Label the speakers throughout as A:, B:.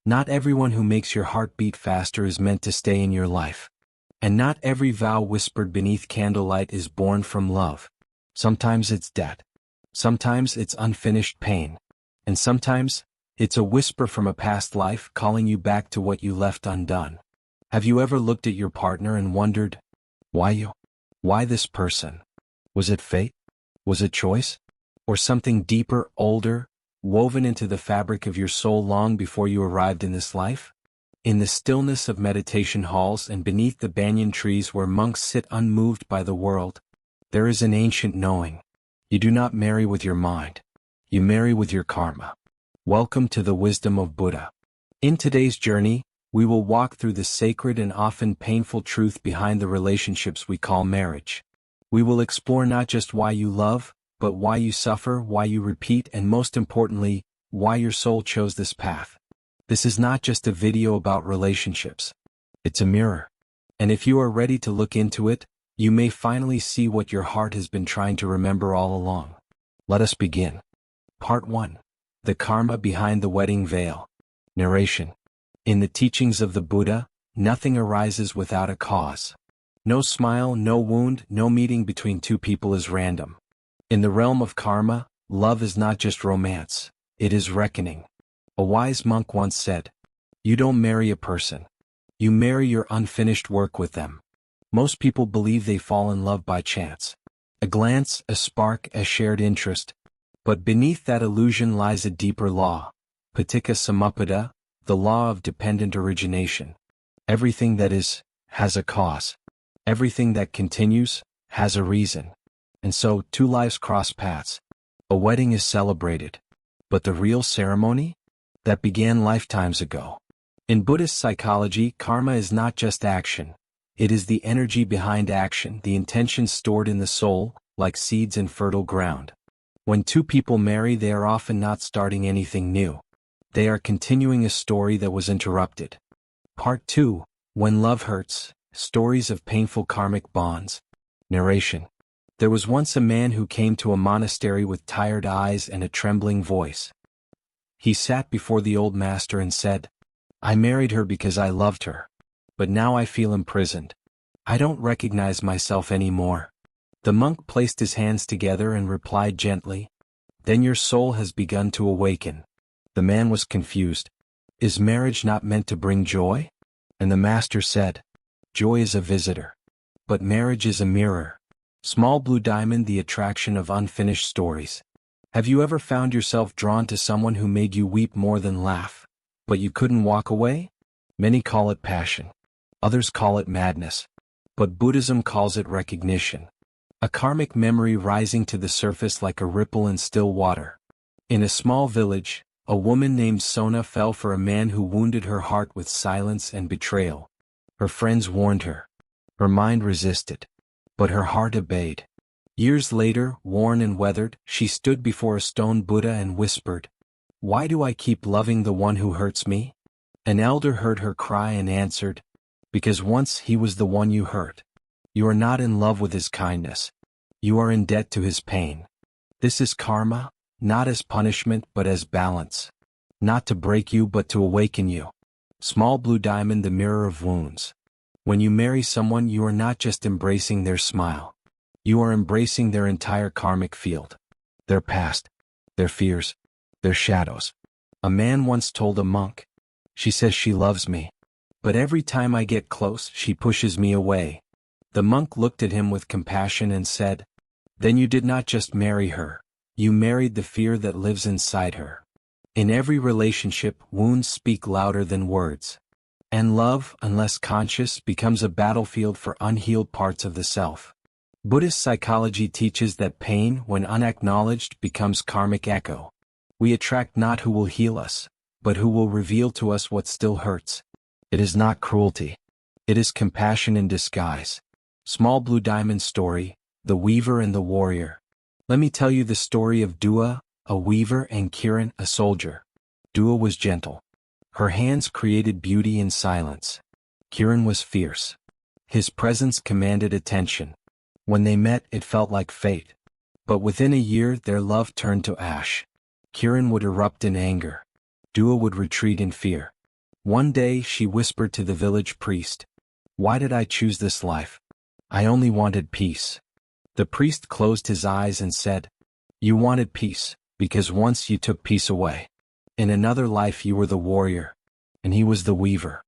A: Not everyone who makes your heart beat faster is meant to stay in your life. And not every vow whispered beneath candlelight is born from love. Sometimes it's debt. Sometimes it's unfinished pain. And sometimes, it's a whisper from a past life calling you back to what you left undone. Have you ever looked at your partner and wondered, why you? Why this person? Was it fate? Was it choice? Or something deeper, older, woven into the fabric of your soul long before you arrived in this life? In the stillness of meditation halls and beneath the banyan trees where monks sit unmoved by the world, there is an ancient knowing. You do not marry with your mind. You marry with your karma. Welcome to the wisdom of Buddha. In today's journey, we will walk through the sacred and often painful truth behind the relationships we call marriage. We will explore not just why you love, but why you suffer, why you repeat, and most importantly, why your soul chose this path. This is not just a video about relationships. It's a mirror. And if you are ready to look into it, you may finally see what your heart has been trying to remember all along. Let us begin. Part 1. The Karma Behind the Wedding Veil. Narration. In the teachings of the Buddha, nothing arises without a cause. No smile, no wound, no meeting between two people is random. In the realm of karma, love is not just romance, it is reckoning. A wise monk once said, "You don't marry a person. You marry your unfinished work with them." Most people believe they fall in love by chance. A glance, a spark, a shared interest. But beneath that illusion lies a deeper law, paticca samuppada, the law of dependent origination. Everything that is, has a cause. Everything that continues, has a reason. And so, two lives cross paths. A wedding is celebrated. But the real ceremony? That began lifetimes ago. In Buddhist psychology, karma is not just action. It is the energy behind action, the intention stored in the soul, like seeds in fertile ground. When two people marry, they are often not starting anything new. They are continuing a story that was interrupted. Part 2. When Love Hurts, Stories of Painful Karmic Bonds. Narration. There was once a man who came to a monastery with tired eyes and a trembling voice. He sat before the old master and said, "I married her because I loved her. But now I feel imprisoned. I don't recognize myself anymore." The monk placed his hands together and replied gently, "Then your soul has begun to awaken." The man was confused. "Is marriage not meant to bring joy?" And the master said, "Joy is a visitor. But marriage is a mirror." Small blue diamond, the attraction of unfinished stories. Have you ever found yourself drawn to someone who made you weep more than laugh, but you couldn't walk away? Many call it passion. Others call it madness. But Buddhism calls it recognition. A karmic memory rising to the surface like a ripple in still water. In a small village, a woman named Sona fell for a man who wounded her heart with silence and betrayal. Her friends warned her. Her mind resisted. But her heart obeyed. Years later, worn and weathered, she stood before a stone Buddha and whispered, "Why do I keep loving the one who hurts me?" An elder heard her cry and answered, "Because once he was the one you hurt. You are not in love with his kindness. You are in debt to his pain." This is karma, not as punishment but as balance. Not to break you but to awaken you. Small blue diamond, the mirror of wounds. When you marry someone, you are not just embracing their smile. You are embracing their entire karmic field. Their past, their fears, their shadows. A man once told a monk, "She says she loves me. But every time I get close, she pushes me away." The monk looked at him with compassion and said, "Then you did not just marry her. You married the fear that lives inside her." In every relationship, wounds speak louder than words. And love, unless conscious, becomes a battlefield for unhealed parts of the self. Buddhist psychology teaches that pain, when unacknowledged, becomes karmic echo. We attract not who will heal us, but who will reveal to us what still hurts. It is not cruelty. It is compassion in disguise. Small blue diamond story, the weaver and the warrior. Let me tell you the story of Dua, a weaver, and Kiran, a soldier. Dua was gentle. Her hands created beauty in silence. Kiran was fierce. His presence commanded attention. When they met, it felt like fate. But within a year, their love turned to ash. Kiran would erupt in anger. Dua would retreat in fear. One day she whispered to the village priest, "Why did I choose this life? I only wanted peace." The priest closed his eyes and said, "You wanted peace, because once you took peace away. In another life you were the warrior, and he was the weaver.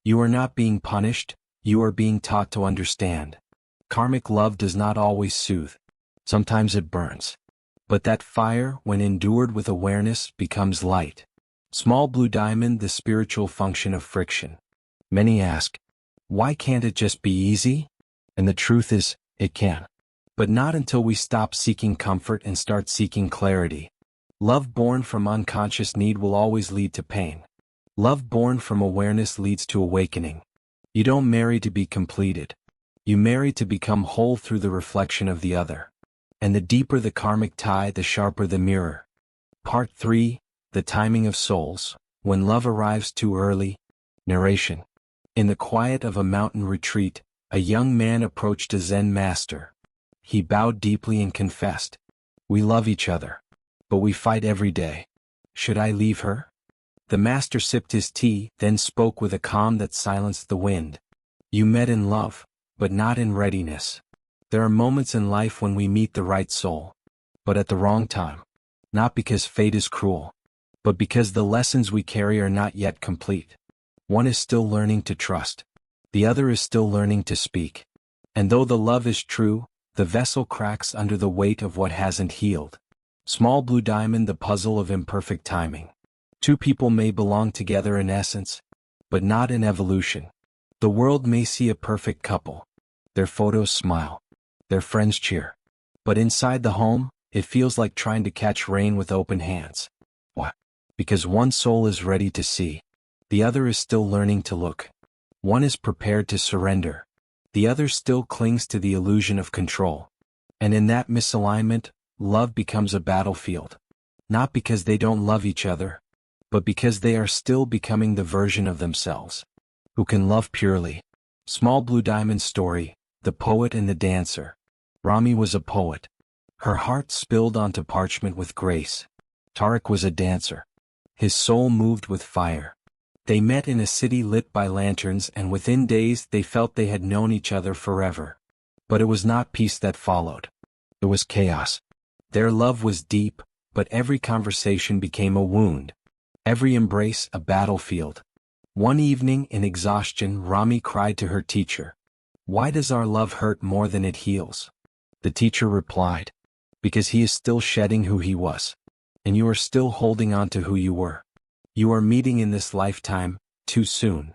A: You are not being punished, you are being taught to understand. Karmic love does not always soothe. Sometimes it burns. But that fire, when endured with awareness, becomes light." Small blue diamond, the spiritual function of friction. Many ask, why can't it just be easy? And the truth is, it can. But not until we stop seeking comfort and start seeking clarity. Love born from unconscious need will always lead to pain. Love born from awareness leads to awakening. You don't marry to be completed. You marry to become whole through the reflection of the other. And the deeper the karmic tie, the sharper the mirror. Part 3, the timing of souls, when love arrives too early. Narration. In the quiet of a mountain retreat, a young man approached a Zen master. He bowed deeply and confessed, "We love each other, but we fight every day. Should I leave her?" The master sipped his tea, then spoke with a calm that silenced the wind. "You met in love, but not in readiness. There are moments in life when we meet the right soul, but at the wrong time. Not because fate is cruel, but because the lessons we carry are not yet complete. One is still learning to trust. The other is still learning to speak. And though the love is true, the vessel cracks under the weight of what hasn't healed." Small blue diamond, the puzzle of imperfect timing. Two people may belong together in essence, but not in evolution. The world may see a perfect couple. Their photos smile. Their friends cheer. But inside the home, it feels like trying to catch rain with open hands. Why? Because one soul is ready to see. The other is still learning to look. One is prepared to surrender. The other still clings to the illusion of control. And in that misalignment, love becomes a battlefield. Not because they don't love each other, but because they are still becoming the version of themselves who can love purely. Small blue diamond story, the poet and the dancer. Rami was a poet. Her heart spilled onto parchment with grace. Tariq was a dancer. His soul moved with fire. They met in a city lit by lanterns, and within days they felt they had known each other forever. But it was not peace that followed. It was chaos. Their love was deep, but every conversation became a wound. Every embrace a battlefield. One evening in exhaustion, Rami cried to her teacher, "Why does our love hurt more than it heals?" The teacher replied, "Because he is still shedding who he was. And you are still holding on to who you were. You are meeting in this lifetime, too soon.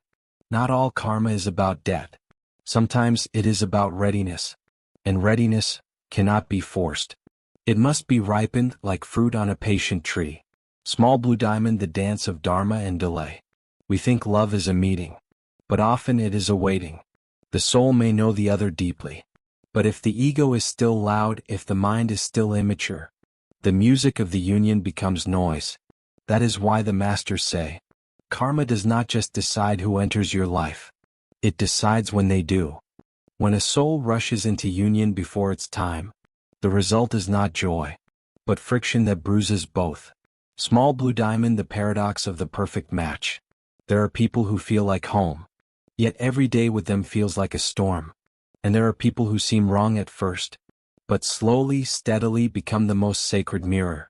A: Not all karma is about debt. Sometimes it is about readiness. And readiness cannot be forced. It must be ripened like fruit on a patient tree." Small blue diamond, the dance of dharma and delay. We think love is a meeting, but often it is a waiting. The soul may know the other deeply, but if the ego is still loud, if the mind is still immature, the music of the union becomes noise. That is why the masters say, karma does not just decide who enters your life. It decides when they do. When a soul rushes into union before its time, the result is not joy, but friction that bruises both. Small blue diamond, the paradox of the perfect match. There are people who feel like home, yet every day with them feels like a storm. And there are people who seem wrong at first, but slowly, steadily become the most sacred mirror.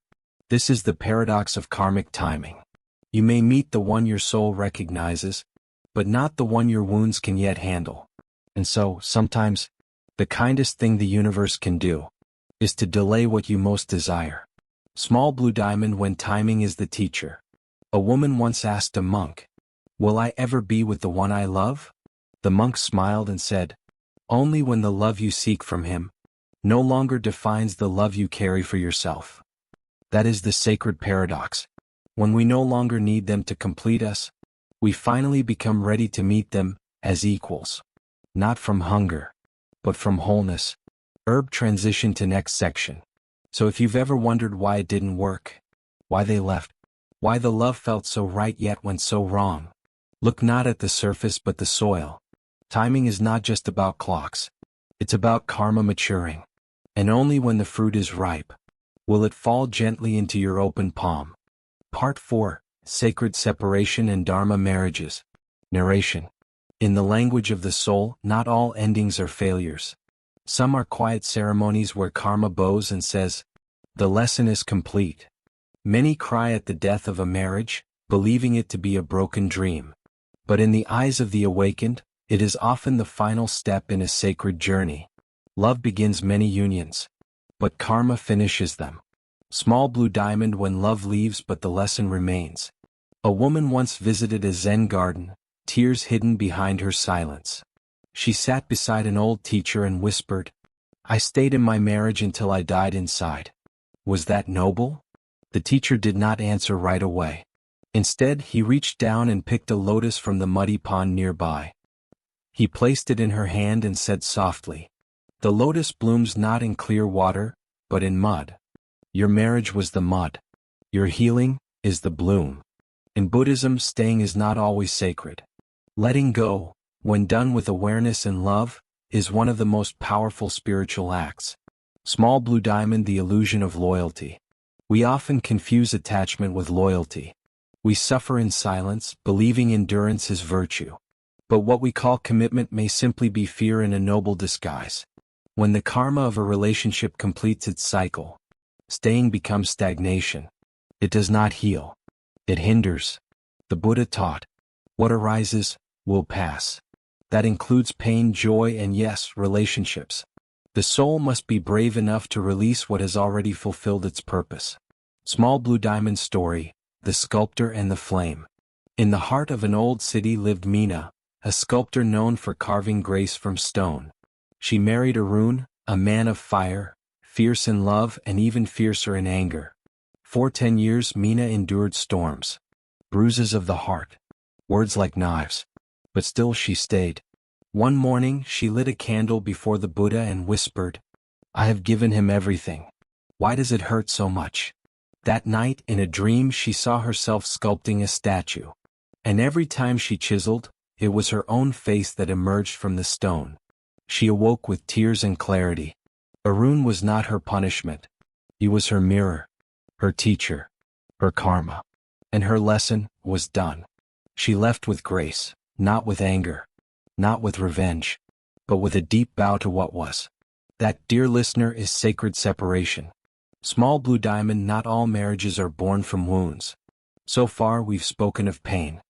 A: This is the paradox of karmic timing. You may meet the one your soul recognizes, but not the one your wounds can yet handle. And so, sometimes, the kindest thing the universe can do is to delay what you most desire. Small blue diamond, when timing is the teacher. A woman once asked a monk, "Will I ever be with the one I love?" The monk smiled and said, "Only when the love you seek from him no longer defines the love you carry for yourself." That is the sacred paradox. When we no longer need them to complete us, we finally become ready to meet them as equals. Not from hunger, but from wholeness. Transition to next section. So if you've ever wondered why it didn't work, why they left, why the love felt so right yet went so wrong, look not at the surface but the soil. Timing is not just about clocks. It's about karma maturing. And only when the fruit is ripe will it fall gently into your open palm. Part 4, Sacred Separation and Dharma Marriages. Narration. In the language of the soul, not all endings are failures. Some are quiet ceremonies where karma bows and says, "The lesson is complete." Many cry at the death of a marriage, believing it to be a broken dream. But in the eyes of the awakened, it is often the final step in a sacred journey. Love begins many unions, but karma finishes them. Small blue diamond when love leaves but the lesson remains. A woman once visited a Zen garden, tears hidden behind her silence. She sat beside an old teacher and whispered, "I stayed in my marriage until I died inside." Was that noble? The teacher did not answer right away. Instead, he reached down and picked a lotus from the muddy pond nearby. He placed it in her hand and said softly, "The lotus blooms not in clear water, but in mud. Your marriage was the mud. Your healing is the bloom." In Buddhism, staying is not always sacred. Letting go, when done with awareness and love, is one of the most powerful spiritual acts. Small blue diamond, the illusion of loyalty. We often confuse attachment with loyalty. We suffer in silence, believing endurance is virtue. But what we call commitment may simply be fear in a noble disguise. When the karma of a relationship completes its cycle, staying becomes stagnation. It does not heal. It hinders. The Buddha taught, what arises will pass. That includes pain, joy, and yes, relationships. The soul must be brave enough to release what has already fulfilled its purpose. Small blue diamond story, the sculptor and the flame. In the heart of an old city lived Mina, a sculptor known for carving grace from stone. She married Arun, a man of fire, fierce in love and even fiercer in anger. For 10 years Mina endured storms, bruises of the heart, words like knives. But still she stayed. One morning she lit a candle before the Buddha and whispered, "I have given him everything. Why does it hurt so much?" That night in a dream she saw herself sculpting a statue. And every time she chiseled, it was her own face that emerged from the stone. She awoke with tears and clarity. Arun was not her punishment. He was her mirror, her teacher, her karma. And her lesson was done. She left with grace, not with anger, not with revenge, but with a deep bow to what was. That, dear listener, is sacred separation. Small blue diamond, not all marriages are born from wounds. So far we've spoken of pain,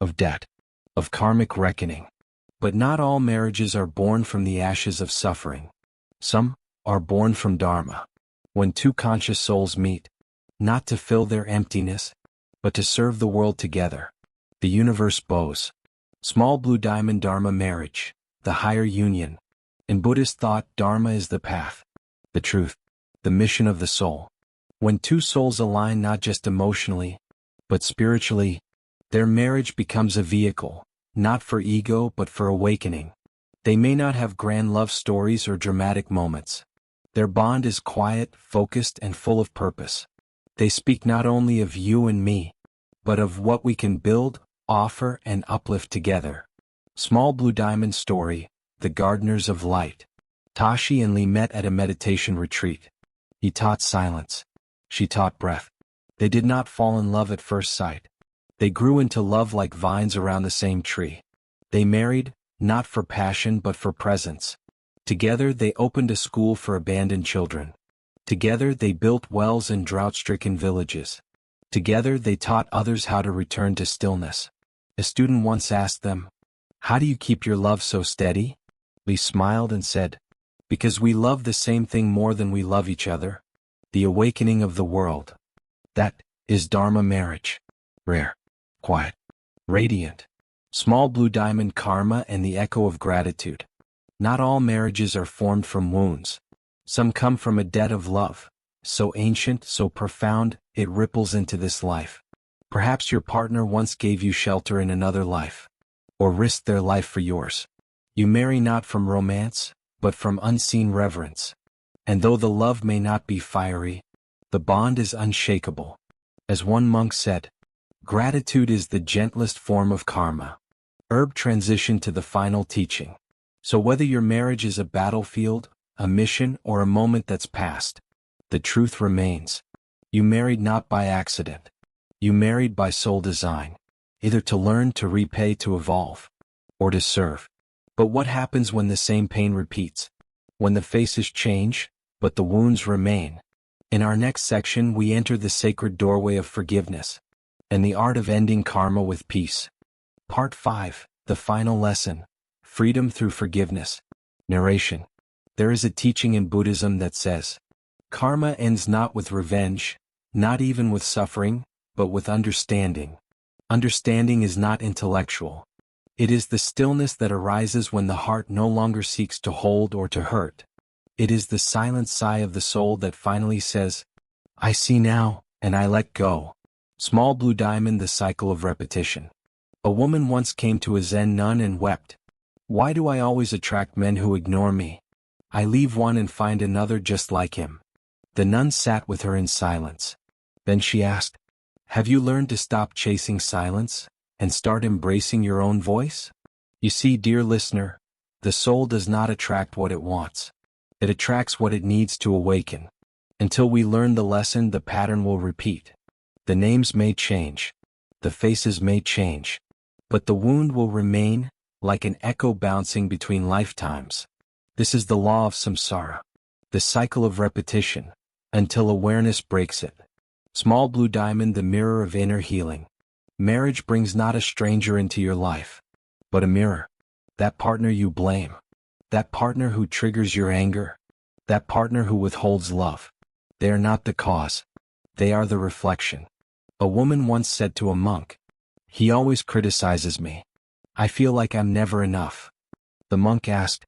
A: of debt, of karmic reckoning. But not all marriages are born from the ashes of suffering. Some are born from dharma. When two conscious souls meet, not to fill their emptiness, but to serve the world together, the universe bows. Small blue diamond dharma marriage, the higher union. In Buddhist thought, dharma is the path, the truth, the mission of the soul. When two souls align not just emotionally, but spiritually, their marriage becomes a vehicle, not for ego but for awakening. They may not have grand love stories or dramatic moments. Their bond is quiet, focused, and full of purpose. They speak not only of you and me, but of what we can build, offer, and uplift together. Small blue diamond story, the gardeners of light. Tashi and Lee met at a meditation retreat. He taught silence. She taught breath. They did not fall in love at first sight. They grew into love like vines around the same tree. They married, not for passion but for presence. Together they opened a school for abandoned children. Together they built wells in drought-stricken villages. Together they taught others how to return to stillness. A student once asked them, "How do you keep your love so steady?" Lee smiled and said, "Because we love the same thing more than we love each other. The awakening of the world. That is Dharma marriage. Rare, quiet, radiant. Small blue diamond karma and the echo of gratitude. Not all marriages are formed from wounds. Some come from a debt of love, so ancient, so profound, it ripples into this life. Perhaps your partner once gave you shelter in another life, or risked their life for yours. You marry not from romance, but from unseen reverence. And though the love may not be fiery, the bond is unshakable. As one monk said, gratitude is the gentlest form of karma. Herb transition to the final teaching. So whether your marriage is a battlefield, a mission, or a moment that's passed, the truth remains. You married not by accident. You married by soul design, either to learn, to repay, to evolve, or to serve. But what happens when the same pain repeats? When the faces change, but the wounds remain? In our next section, we enter the sacred doorway of forgiveness and the art of ending karma with peace. Part 5, the final lesson, freedom through forgiveness. Narration. There is a teaching in Buddhism that says, karma ends not with revenge, not even with suffering, but with understanding. Understanding is not intellectual. It is the stillness that arises when the heart no longer seeks to hold or to hurt. It is the silent sigh of the soul that finally says, I see now, and I let go. Small blue diamond, the cycle of repetition. A woman once came to a Zen nun and wept. Why do I always attract men who ignore me? I leave one and find another just like him. The nun sat with her in silence. Then she asked, have you learned to stop chasing silence and start embracing your own voice? You see, dear listener, the soul does not attract what it wants. It attracts what it needs to awaken. Until we learn the lesson, the pattern will repeat. The names may change, the faces may change, but the wound will remain, like an echo bouncing between lifetimes. This is the law of samsara, the cycle of repetition, until awareness breaks it. Small blue diamond, the mirror of inner healing. Marriage brings not a stranger into your life, but a mirror. That partner you blame. That partner who triggers your anger. That partner who withholds love. They are not the cause. They are the reflection. A woman once said to a monk, he always criticizes me. I feel like I'm never enough. The monk asked,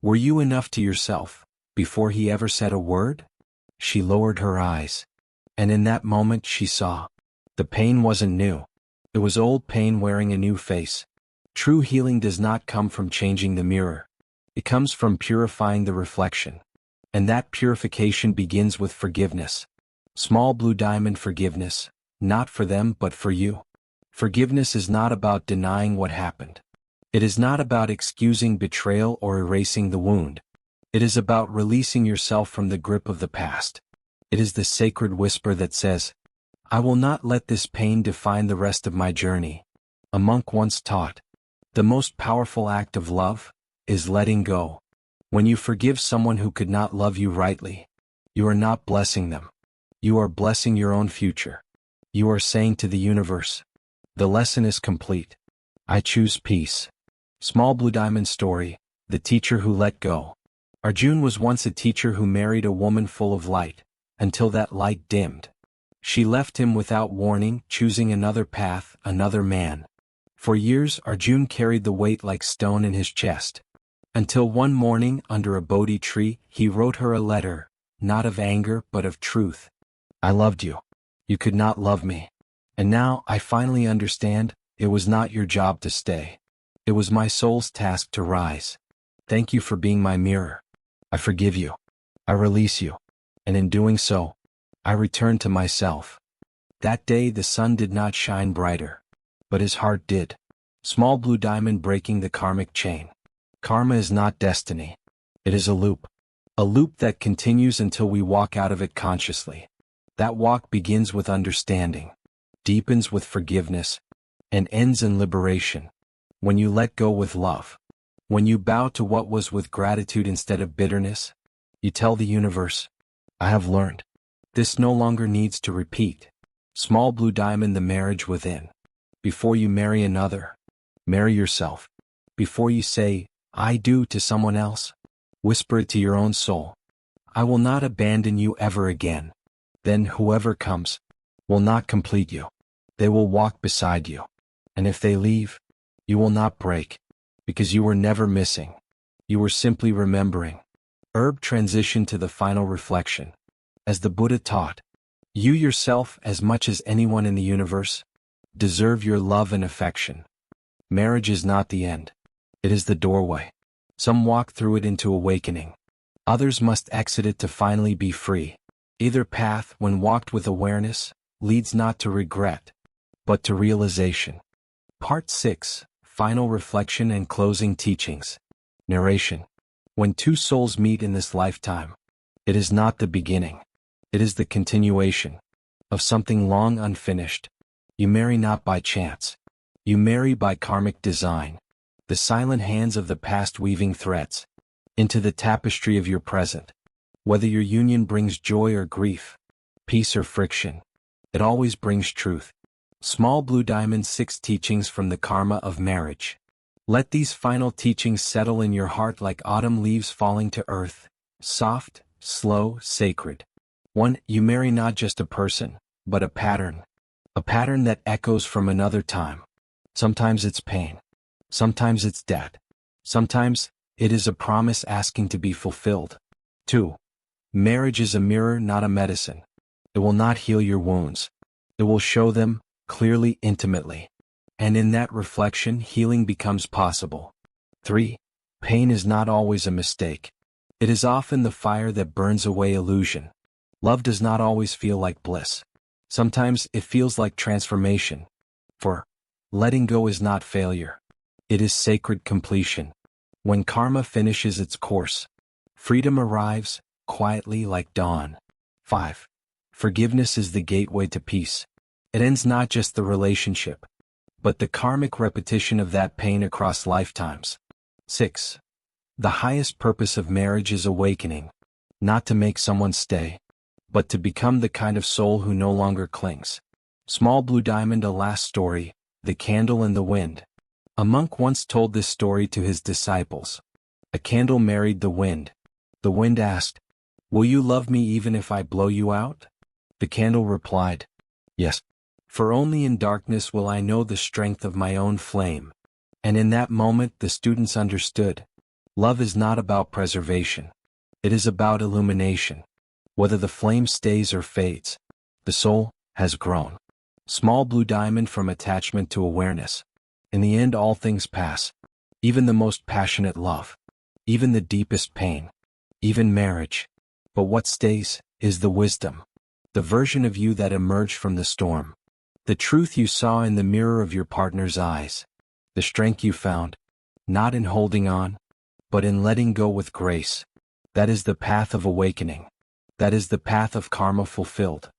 A: were you enough to yourself before he ever said a word? She lowered her eyes, and in that moment she saw. The pain wasn't new. It was old pain wearing a new face. True healing does not come from changing the mirror. It comes from purifying the reflection. And that purification begins with forgiveness. Small blue diamond, forgiveness, not for them but for you. Forgiveness is not about denying what happened. It is not about excusing betrayal or erasing the wound. It is about releasing yourself from the grip of the past. It is the sacred whisper that says, I will not let this pain define the rest of my journey. A monk once taught, the most powerful act of love is letting go. When you forgive someone who could not love you rightly, you are not blessing them. You are blessing your own future. You are saying to the universe, the lesson is complete. I choose peace. Small blue diamond story, the teacher who let go. Arjun was once a teacher who married a woman full of light, until that light dimmed. She left him without warning, choosing another path, another man. For years Arjun carried the weight like stone in his chest. Until one morning, under a Bodhi tree, he wrote her a letter, not of anger but of truth. I loved you. You could not love me. And now I finally understand, it was not your job to stay. It was my soul's task to rise. Thank you for being my mirror. I forgive you. I release you. And in doing so, I return to myself. That day the sun did not shine brighter, but his heart did. Small blue diamond, breaking the karmic chain. Karma is not destiny. It is a loop. A loop that continues until we walk out of it consciously. That walk begins with understanding, deepens with forgiveness, and ends in liberation. When you let go with love. When you bow to what was with gratitude instead of bitterness, you tell the universe, I have learned. This no longer needs to repeat. Small blue diamond, the marriage within. Before you marry another, marry yourself. Before you say, I do to someone else, whisper it to your own soul. I will not abandon you ever again. Then whoever comes will not complete you. They will walk beside you. And if they leave, you will not break, because you were never missing. You were simply remembering. Herb transition to the final reflection. As the Buddha taught, you yourself, as much as anyone in the universe, deserve your love and affection. Marriage is not the end. It is the doorway. Some walk through it into awakening. Others must exit it to finally be free. Either path, when walked with awareness, leads not to regret, but to realization. Part 6, Final Reflection and Closing Teachings. Narration. When two souls meet in this lifetime, it is not the beginning. It is the continuation of something long unfinished. You marry not by chance. You marry by karmic design. The silent hands of the past weaving threads into the tapestry of your present. Whether your union brings joy or grief, peace or friction, it always brings truth. Small Blue Diamond 6 Teachings from the Karma of Marriage. Let these final teachings settle in your heart like autumn leaves falling to earth, soft, slow, sacred. 1. You marry not just a person, but a pattern. A pattern that echoes from another time. Sometimes it's pain. Sometimes it's debt. Sometimes it is a promise asking to be fulfilled. 2. Marriage is a mirror, not a medicine. It will not heal your wounds. It will show them clearly, intimately. And in that reflection, healing becomes possible. 3. Pain is not always a mistake. It is often the fire that burns away illusion. Love does not always feel like bliss. Sometimes it feels like transformation. 4. Letting go is not failure. It is sacred completion. When karma finishes its course, freedom arrives, quietly like dawn. 5. Forgiveness is the gateway to peace. It ends not just the relationship, but the karmic repetition of that pain across lifetimes. 6. The highest purpose of marriage is awakening, not to make someone stay, but to become the kind of soul who no longer clings. Small Blue Diamond. A last story, The Candle and the Wind. A monk once told this story to his disciples. A candle married the wind. The wind asked, "Will you love me even if I blow you out?" The candle replied, "Yes. For only in darkness will I know the strength of my own flame." And in that moment the students understood. Love is not about preservation. It is about illumination. Whether the flame stays or fades, the soul has grown. Small Blue Diamond. From attachment to awareness. In the end all things pass. Even the most passionate love. Even the deepest pain. Even marriage. But what stays is the wisdom. The version of you that emerged from the storm. The truth you saw in the mirror of your partner's eyes. The strength you found, not in holding on, but in letting go with grace. That is the path of awakening. That is the path of karma fulfilled.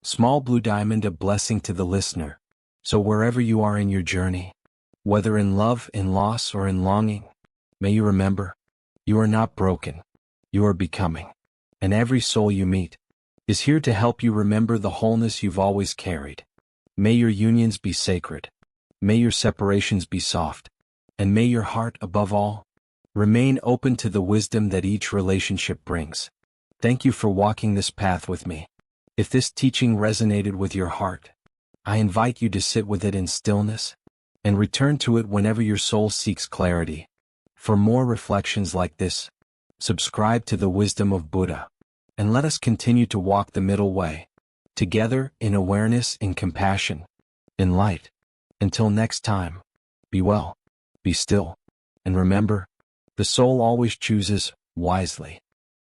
A: Small Blue Diamond. A blessing to the listener. So wherever you are in your journey, whether in love, in loss, or in longing, may you remember, you are not broken. You are becoming. And every soul you meet is here to help you remember the wholeness you've always carried. May your unions be sacred. May your separations be soft. And may your heart, above all, remain open to the wisdom that each relationship brings. Thank you for walking this path with me. If this teaching resonated with your heart, I invite you to sit with it in stillness and return to it whenever your soul seeks clarity. For more reflections like this, subscribe to the Wisdom of Buddha, and let us continue to walk the middle way, together in awareness, in compassion, in light. Until next time, be well, be still, and remember, the soul always chooses wisely.